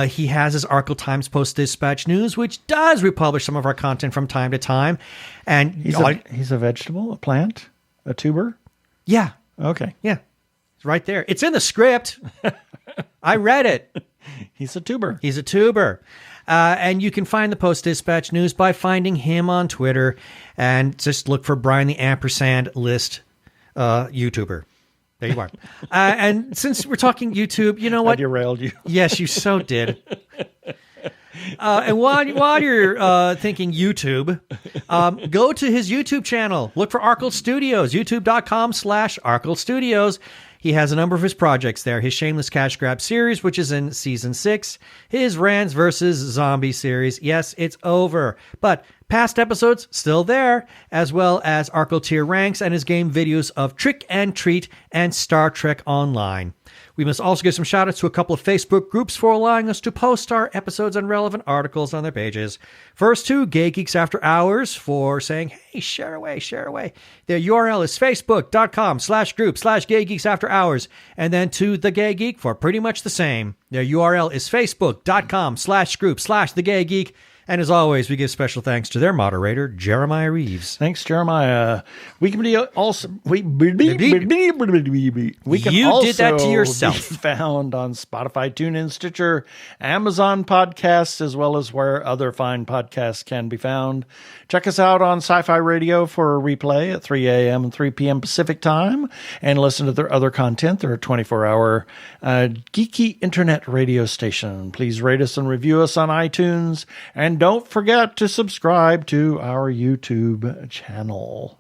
He has his Arkle Times Post Dispatch News, which does republish some of our content from time to time. And he's a vegetable, a plant, a tuber? Yeah. Okay. Yeah. It's right there. It's in the script. I read it. He's a tuber. He's a tuber. And you can find the Post Dispatch News by finding him on Twitter and just look for Brian the Ampersand List YouTuber. There you are. And since we're talking YouTube, you know what? I derailed you. Yes, you so did. And while you're thinking YouTube, go to his YouTube channel. Look for Arkle Studios, youtube.com/Arkle Studios. He has a number of his projects there. His Shameless Cash Grab series, which is in Season 6. His Rans vs. Zombie series. Yes, it's over. But past episodes, still there. As well as Arkle Tier Ranks and his game videos of Trick and Treat and Star Trek Online. We must also give some shout-outs to a couple of Facebook groups for allowing us to post our episodes and relevant articles on their pages. First to Gay Geeks After Hours for saying, hey, share away. Their URL is facebook.com/group/Gay Geeks After Hours. And then to The Gay Geek for pretty much the same. Their URL is facebook.com/group/The Gay Geek. And as always, we give special thanks to their moderator, Jeremiah Reeves. Thanks, Jeremiah. We can be also we can You also did that to yourself. be found on Spotify, TuneIn, Stitcher, Amazon Podcasts, as well as where other fine podcasts can be found. Check us out on Sci-Fi Radio for a replay at 3 a.m. and 3 p.m. Pacific Time, and listen to their other content. They're a 24-hour geeky internet radio station. Please rate us and review us on iTunes, and don't forget to subscribe to our YouTube channel.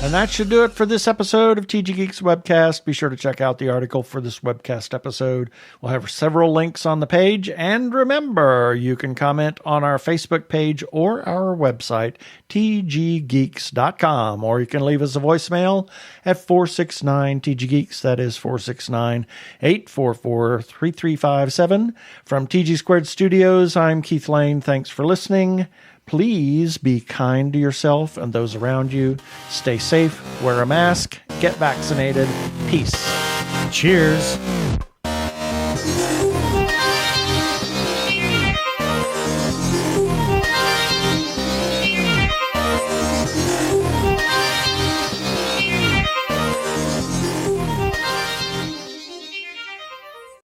And that should do it for this episode of TG Geeks Webcast. Be sure to check out the article for this webcast episode. We'll have several links on the page. And remember, you can comment on our Facebook page or our website, tggeeks.com. Or you can leave us a voicemail at 469-TG-GEEKS. That is 469-844-3357. From TG Squared Studios, I'm Keith Lane. Thanks for listening. Please be kind to yourself and those around you. Stay safe, wear a mask, get vaccinated. Peace. Cheers.